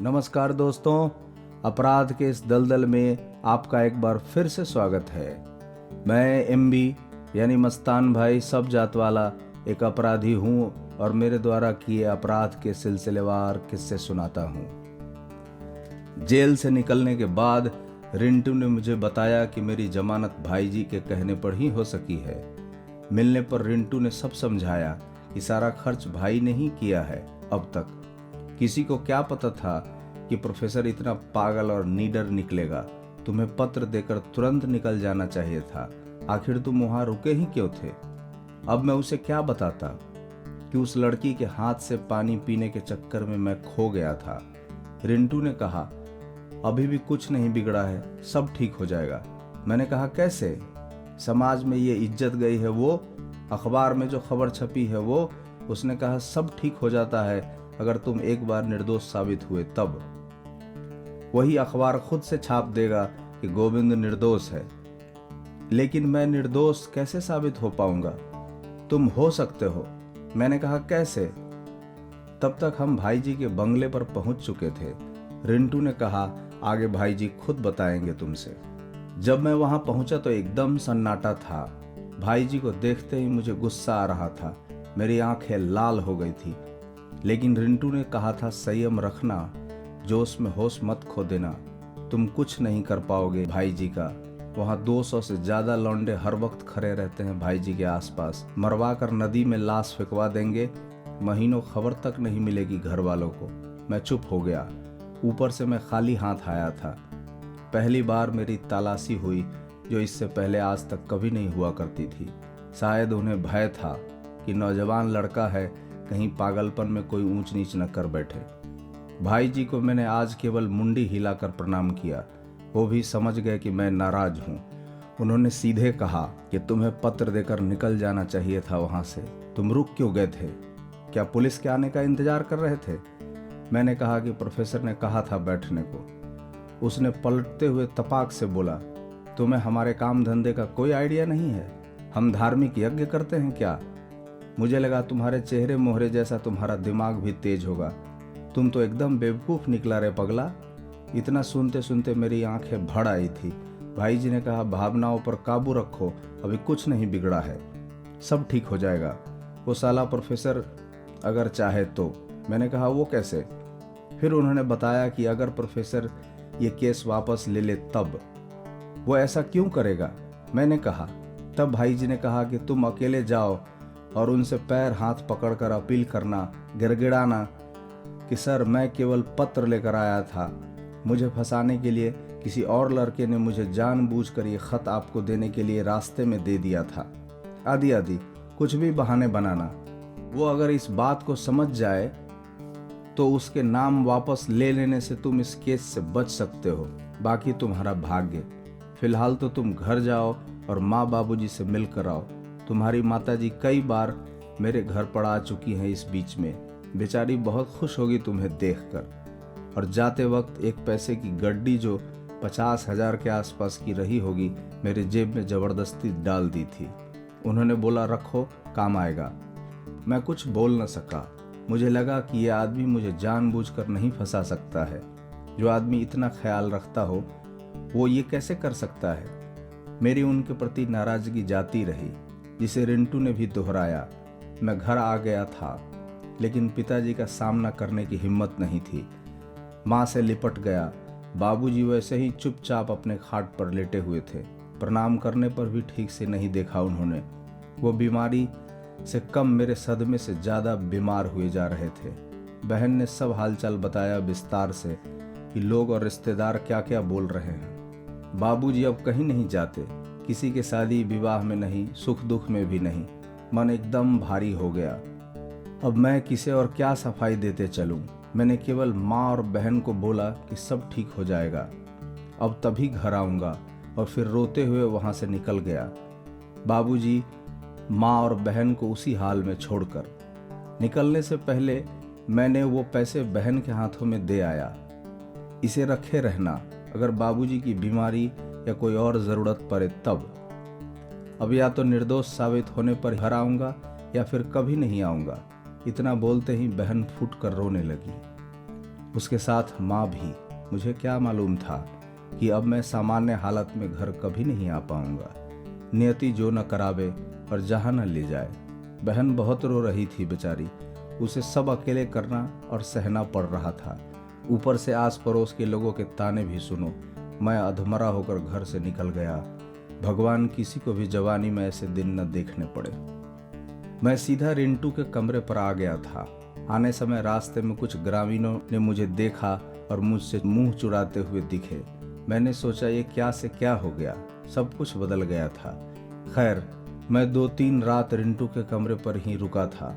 नमस्कार दोस्तों, अपराध के इस दलदल में आपका एक बार फिर से स्वागत है। मैं एमबी यानी मस्तान भाई सब जात वाला एक अपराधी हूँ और मेरे द्वारा किए अपराध के सिलसिलेवार किस्से सुनाता हूँ। जेल से निकलने के बाद रिंटू ने मुझे बताया कि मेरी जमानत भाई जी के कहने पर ही हो सकी है। मिलने पर रिंटू ने सब समझाया कि सारा खर्च भाई ने ही किया है। अब तक किसी को क्या पता था कि प्रोफेसर इतना पागल और नीडर निकलेगा। तुम्हें पत्र देकर तुरंत निकल जाना चाहिए था। आखिर तुम वहां रुके ही क्यों थे? अब मैं उसे क्या बताता कि उस लड़की के हाथ से पानी पीने के चक्कर में मैं खो गया था। रिंटू ने कहा, अभी भी कुछ नहीं बिगड़ा है, सब ठीक हो जाएगा। मैंने कहा, कैसे? समाज में ये इज्जत गई है वो, अखबार में जो खबर छपी है वो। उसने कहा, सब ठीक हो जाता है अगर तुम एक बार निर्दोष साबित हुए तब। वही अखबार खुद से छाप देगा कि गोविंद निर्दोष है। लेकिन मैं निर्दोष कैसे साबित हो पाऊंगा? तुम हो सकते हो। मैंने कहा, कैसे? तब तक हम भाई जी के बंगले पर पहुंच चुके थे। रिंटू ने कहा, आगे भाई जी खुद बताएंगे तुमसे। जब मैं वहां पहुंचा तो एकदम सन्नाटा था। भाई जी को देखते ही मुझे गुस्सा आ रहा था। मेरी आंखें लाल हो गई थी। लेकिन रिंटू ने कहा था, संयम रखना, जोश में होश मत खो देना। तुम कुछ नहीं कर पाओगे भाई जी का। वहाँ 200 से ज्यादा लौंडे हर वक्त खड़े रहते हैं भाई जी के आसपास। मरवा कर नदी में लाश फेंकवा देंगे। महीनों खबर तक नहीं मिलेगी घर वालों को। मैं चुप हो गया। ऊपर से मैं खाली हाथ आया था। पहली बार मेरी तलाशी हुई, जो इससे पहले आज तक कभी नहीं हुआ करती थी। शायद उन्हें भय था कि नौजवान लड़का है, कहीं पागलपन में कोई ऊंच नीच न कर बैठे। भाई जी को मैंने आज केवल मुंडी हिलाकर प्रणाम किया। वो भी समझ गए कि मैं नाराज हूँ। उन्होंने सीधे कहा कि तुम्हें पत्र देकर निकल जाना चाहिए था वहां से। तुम रुक क्यों गए थे? क्या पुलिस के आने का इंतजार कर रहे थे? मैंने कहा कि प्रोफेसर ने कहा था बैठने को। उसने पलटते हुए तपाक से बोला, तुम्हें हमारे काम धंधे का कोई आइडिया नहीं है? हम धार्मिक यज्ञ करते हैं क्या? मुझे लगा तुम्हारे चेहरे मोहरे जैसा तुम्हारा दिमाग भी तेज होगा। तुम तो एकदम बेवकूफ निकला रे पगला। इतना सुनते सुनते मेरी आंखें भर आई थी। भाई जी ने कहा, भावनाओं पर काबू रखो, अभी कुछ नहीं बिगड़ा है, सब ठीक हो जाएगा। वो साला प्रोफेसर अगर चाहे तो। मैंने कहा, वो कैसे? फिर उन्होंने बताया कि अगर प्रोफेसर ये केस वापस ले ले तब। वो ऐसा क्यों करेगा? मैंने कहा। तब भाई जी ने कहा कि तुम अकेले जाओ और उनसे पैर हाथ पकड़कर अपील करना, गिड़गिड़ाना कि सर मैं केवल पत्र लेकर आया था, मुझे फंसाने के लिए किसी और लड़के ने मुझे जानबूझकर ये खत आपको देने के लिए रास्ते में दे दिया था। आदि आदि कुछ भी बहाने बनाना। वो अगर इस बात को समझ जाए तो उसके नाम वापस ले लेने से तुम इस केस से बच सकते हो। बाकी तुम्हारा भाग्य। फिलहाल तो तुम घर जाओ और माँ बाबूजी से मिलकर आओ। तुम्हारी माताजी कई बार मेरे घर पर आ चुकी हैं इस बीच में। बेचारी बहुत खुश होगी तुम्हें देखकर। और जाते वक्त एक पैसे की गड्डी जो 50,000 के आसपास की रही होगी, मेरे जेब में जबरदस्ती डाल दी थी। उन्होंने बोला, रखो, काम आएगा। मैं कुछ बोल न सका। मुझे लगा कि यह आदमी मुझे जानबूझकर नहीं फंसा सकता है। जो आदमी इतना ख्याल रखता हो वो ये कैसे कर सकता है? मेरी उनके प्रति नाराजगी जाती रही, जिसे रिंटू ने भी दोहराया। मैं घर आ गया था, लेकिन पिताजी का सामना करने की हिम्मत नहीं थी। माँ से लिपट गया। बाबूजी वैसे ही चुपचाप अपने खाट पर लेटे हुए थे। प्रणाम करने पर भी ठीक से नहीं देखा उन्होंने। वो बीमारी से कम मेरे सदमे से ज्यादा बीमार हुए जा रहे थे। बहन ने सब हालचाल बताया विस्तार से कि लोग और रिश्तेदार क्या क्या बोल रहे हैं। बाबूजी अब कहीं नहीं जाते, किसी के शादी विवाह में नहीं, सुख दुख में भी नहीं। मन एकदम भारी हो गया। अब मैं किसे और क्या सफाई देते चलूं? मैंने केवल माँ और बहन को बोला कि सब ठीक हो जाएगा, अब तभी घर आऊंगा, और फिर रोते हुए वहां से निकल गया। बाबूजी, माँ और बहन को उसी हाल में छोड़कर। निकलने से पहले मैंने वो पैसे बहन के हाथों में दे आया। इसे रखे रहना, अगर बाबूजी की बीमारी या कोई और जरूरत पड़े तब। अब या तो निर्दोष साबित होने पर घर आऊंगा या फिर कभी नहीं आऊंगा। इतना बोलते ही बहन फूट कर रोने लगी। उसके साथ माँ भी। मुझे क्या मालूम था कि अब मैं सामान्य हालत में घर कभी नहीं आ पाऊंगा। नियति जो न करावे और जहाँ न ले जाए। बहन बहुत रो रही थी बेचारी, उसे सब अकेले करना और सहना पड़ रहा था। ऊपर से आस पड़ोस के लोगों के ताने भी सुनो। मैं अधमरा होकर घर से निकल गया। भगवान किसी को भी जवानी में ऐसे दिन न देखने पड़े। मैं सीधा रिंटू के कमरे पर आ गया था। आने समय रास्ते में कुछ ग्रामीणों ने मुझे देखा और मुझसे मुंह चुराते हुए दिखे। मैंने सोचा ये क्या से क्या हो गया, सब कुछ बदल गया था। खैर, मैं 2-3 रात रिंटू के कमरे पर ही रुका था।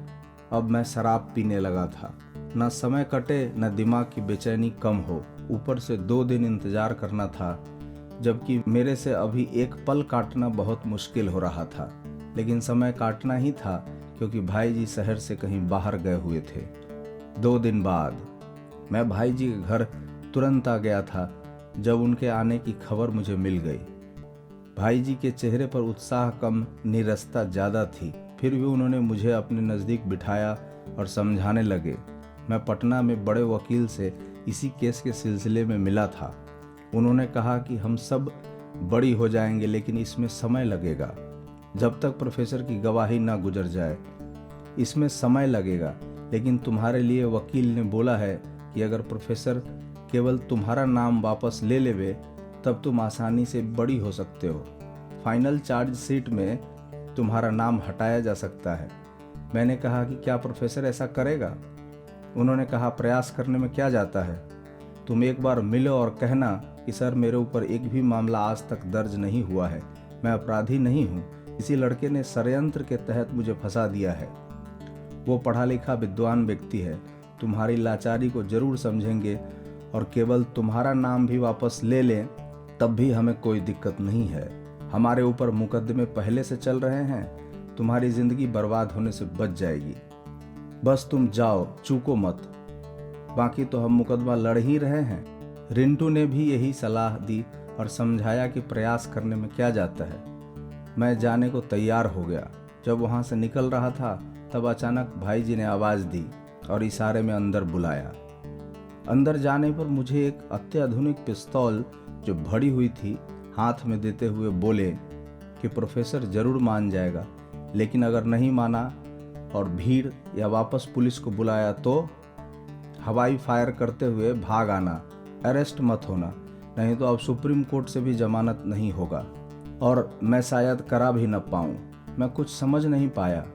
अब मैं शराब पीने लगा था। न समय कटे न दिमाग की बेचैनी कम हो। ऊपर से 2 दिन इंतजार करना था, जबकि मेरे से अभी एक पल काटना बहुत मुश्किल हो रहा था। लेकिन समय काटना ही था, क्योंकि भाई जी शहर से कहीं बाहर गए हुए थे। 2 दिन बाद मैं भाई जी के घर तुरंत आ गया था। जब उनके आने की खबर मुझे मिल गई, भाई जी के चेहरे पर उत्साह कम, नीरसता ज़्यादा थी। फिर भी उन्होंने मुझे अपने नज़दीक बिठाया और समझाने लगे। मैं पटना में बड़े वकील से इसी केस के सिलसिले में मिला था। उन्होंने कहा कि हम सब बड़ी हो जाएंगे, लेकिन इसमें समय लगेगा। जब तक प्रोफेसर की गवाही ना गुजर जाए, इसमें समय लगेगा। लेकिन तुम्हारे लिए वकील ने बोला है कि अगर प्रोफेसर केवल तुम्हारा नाम वापस ले लेवे, तब तुम आसानी से बड़ी हो सकते हो। फाइनल चार्जशीट में तुम्हारा नाम हटाया जा सकता है। मैंने कहा कि क्या प्रोफेसर ऐसा करेगा? उन्होंने कहा, प्रयास करने में क्या जाता है। तुम एक बार मिलो और कहना कि सर, मेरे ऊपर एक भी मामला आज तक दर्ज नहीं हुआ है, मैं अपराधी नहीं हूँ। इसी लड़के ने षड्यंत्र के तहत मुझे फंसा दिया है। वो पढ़ा लिखा विद्वान व्यक्ति है, तुम्हारी लाचारी को जरूर समझेंगे और केवल तुम्हारा नाम भी वापस ले लें तब भी हमें कोई दिक्कत नहीं है। हमारे ऊपर मुकदमे पहले से चल रहे हैं, तुम्हारी जिंदगी बर्बाद होने से बच जाएगी। बस तुम जाओ, चूको मत, बाकी तो हम मुकदमा लड़ ही रहे हैं। रिंटू ने भी यही सलाह दी और समझाया कि प्रयास करने में क्या जाता है। मैं जाने को तैयार हो गया। जब वहां से निकल रहा था, तब अचानक भाई जी ने आवाज दी और इशारे में अंदर बुलाया। अंदर जाने पर मुझे एक अत्याधुनिक पिस्तौल जो भरी हुई थी हाथ में देते हुए बोले कि प्रोफेसर जरूर मान जाएगा, लेकिन अगर नहीं माना और भीड़ या वापस पुलिस को बुलाया तो हवाई फायर करते हुए भाग आना, अरेस्ट मत होना, नहीं तो अब सुप्रीम कोर्ट से भी जमानत नहीं होगा और मैं शायद करा भी न पाऊँ। मैं कुछ समझ नहीं पाया।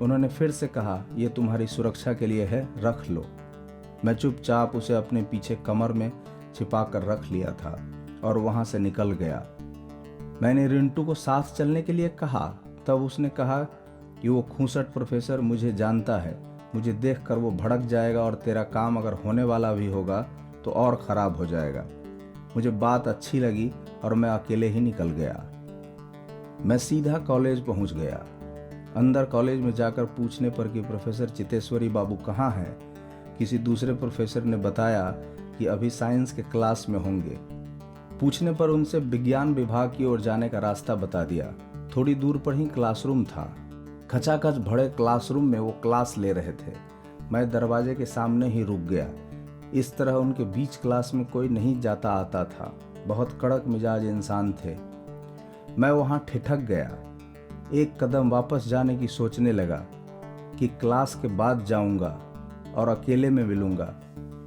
उन्होंने फिर से कहा, ये तुम्हारी सुरक्षा के लिए है, रख लो। मैं चुपचाप उसे अपने पीछे कमर में छिपा कर रख लिया था और वहां से निकल गया। मैंने रिंटू को साथ चलने के लिए कहा, तब उसने कहा कि वो खूंसट प्रोफेसर मुझे जानता है, मुझे देखकर वो भड़क जाएगा और तेरा काम अगर होने वाला भी होगा तो और ख़राब हो जाएगा। मुझे बात अच्छी लगी और मैं अकेले ही निकल गया। मैं सीधा कॉलेज पहुंच गया। अंदर कॉलेज में जाकर पूछने पर कि प्रोफेसर चितेश्वरी बाबू कहाँ हैं, किसी दूसरे प्रोफेसर ने बताया कि अभी साइंस के क्लास में होंगे। पूछने पर उनसे विज्ञान विभाग की ओर जाने का रास्ता बता दिया। थोड़ी दूर पर ही क्लासरूम था। खचाखच भरे क्लासरूम में वो क्लास ले रहे थे। मैं दरवाजे के सामने ही रुक गया। इस तरह उनके बीच क्लास में कोई नहीं जाता आता था। बहुत कड़क मिजाज इंसान थे। मैं वहाँ ठिठक गया। एक कदम वापस जाने की सोचने लगा कि क्लास के बाद जाऊंगा और अकेले में मिलूंगा।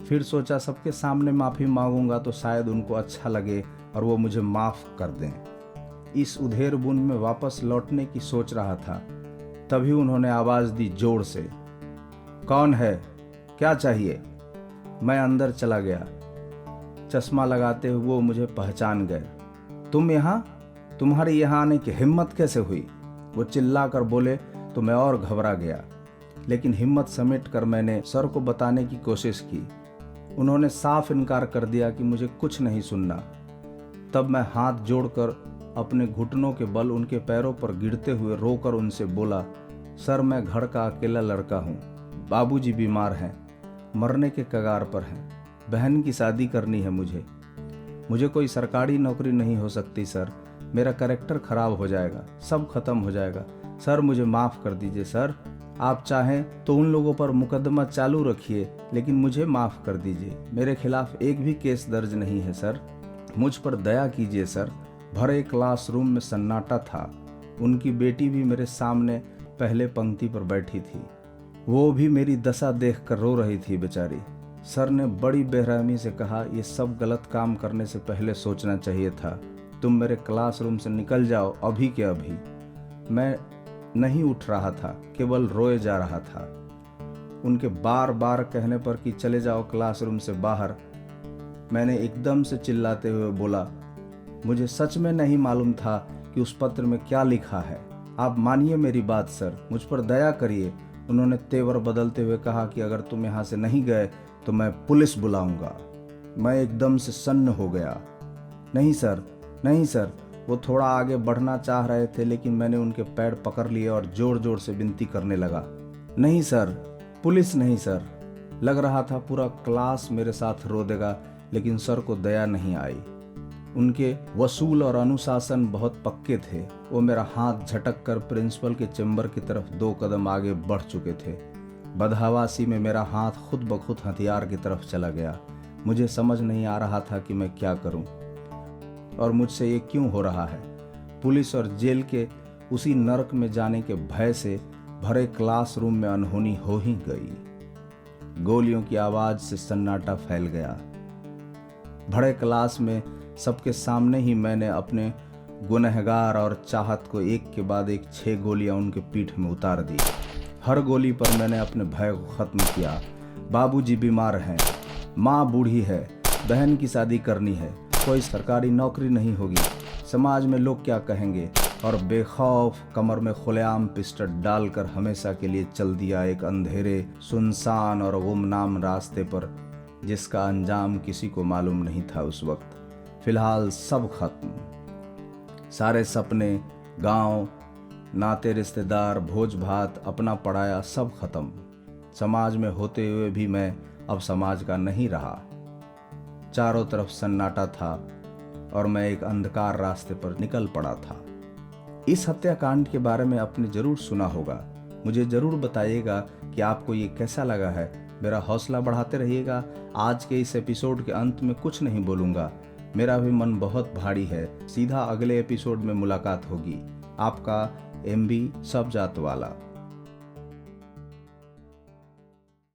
फिर सोचा सबके सामने माफ़ी मांगूंगा तो शायद उनको अच्छा लगे और वो मुझे माफ़ कर दें। इस उधेर बुन में वापस लौटने की सोच रहा था, तभी उन्होंने आवाज़ दी जोर से, कौन है, क्या चाहिए? मैं अंदर चला गया। चश्मा लगाते हुए वो मुझे पहचान गए। तुम यहाँ? तुम्हारी यहाँ आने की हिम्मत कैसे हुई? वो चिल्ला कर बोले तो मैं और घबरा गया, लेकिन हिम्मत समेट कर मैंने सर को बताने की कोशिश की। उन्होंने साफ इनकार कर दिया कि मुझे कुछ नहीं सुनना। तब मैं हाथ जोड़कर अपने घुटनों के बल उनके पैरों पर गिरते हुए रोकर उनसे बोला, सर मैं घर का अकेला लड़का हूँ, बाबूजी बीमार हैं, मरने के कगार पर हैं, बहन की शादी करनी है मुझे कोई सरकारी नौकरी नहीं हो सकती सर, मेरा कैरेक्टर खराब हो जाएगा, सब खत्म हो जाएगा, सर मुझे माफ़ कर दीजिए सर, आप चाहें तो उन लोगों पर मुकदमा चालू रखिए, लेकिन मुझे माफ़ कर दीजिए। मेरे खिलाफ एक भी केस दर्ज नहीं है सर। मुझ पर दया कीजिए सर। भरे क्लासरूम में सन्नाटा था। उनकी बेटी भी मेरे सामने पहले पंक्ति पर बैठी थी। वो भी मेरी दशा देखकर रो रही थी बेचारी। सर ने बड़ी बेरहमी से कहा, ये सब गलत काम करने से पहले सोचना चाहिए था। तुम मेरे क्लासरूम से निकल जाओ अभी के अभी। मैं नहीं उठ रहा था, केवल रोए जा रहा था। उनके बार बार कहने पर कि चले जाओ क्लासरूम से बाहर, मैंने एकदम से चिल्लाते हुए बोला, मुझे सच में नहीं मालूम था कि उस पत्र में क्या लिखा है। आप मानिए मेरी बात सर, मुझ पर दया करिए। उन्होंने तेवर बदलते हुए कहा कि अगर तुम यहाँ से नहीं गए तो मैं पुलिस बुलाऊंगा। मैं एकदम से सन्न हो गया। नहीं सर, नहीं सर। वो थोड़ा आगे बढ़ना चाह रहे थे, लेकिन मैंने उनके पैर पकड़ लिए और जोर जोर से विनती करने लगा, नहीं सर, पुलिस नहीं सर। लग रहा था पूरा क्लास मेरे साथ रो देगा, लेकिन सर को दया नहीं आई। उनके वसूल और अनुशासन बहुत पक्के थे। वो मेरा हाथ झटक कर प्रिंसिपल के चैम्बर की तरफ 2 कदम आगे बढ़ चुके थे। बदहवासी में मेरा हाथ खुद ब खुद हथियार की तरफ चला गया। मुझे समझ नहीं आ रहा था कि मैं क्या करूं और मुझसे ये क्यों हो रहा है। पुलिस और जेल के उसी नरक में जाने के भय से भरे क्लासरूम में अनहोनी हो ही गई। गोलियों की आवाज से सन्नाटा फैल गया। भरे क्लास में सबके सामने ही मैंने अपने गुनहगार और चाहत को एक के बाद एक 6 गोलियां उनके पीठ में उतार दी। हर गोली पर मैंने अपने भय को खत्म किया। बाबूजी बीमार हैं, माँ बूढ़ी है, बहन की शादी करनी है, कोई सरकारी नौकरी नहीं होगी, समाज में लोग क्या कहेंगे, और बेखौफ कमर में खुलेआम पिस्टल डालकर हमेशा के लिए चल दिया एक अंधेरे, सुनसान और गुमनाम रास्ते पर, जिसका अंजाम किसी को मालूम नहीं था उस वक्त। फिलहाल सब खत्म। सारे सपने, गांव, नाते रिश्तेदार, भोज भात, अपना पढ़ाया, सब खत्म। समाज में होते हुए भी मैं अब समाज का नहीं रहा। चारों तरफ सन्नाटा था और मैं एक अंधकार रास्ते पर निकल पड़ा था। इस हत्याकांड के बारे में आपने जरूर सुना होगा। मुझे जरूर बताइएगा कि आपको ये कैसा लगा है। मेरा हौसला बढ़ाते रहिएगा। आज के इस एपिसोड के अंत में कुछ नहीं बोलूँगा, मेरा भी मन बहुत भारी है। सीधा अगले एपिसोड में मुलाकात होगी। आपका MB सब जात वाला।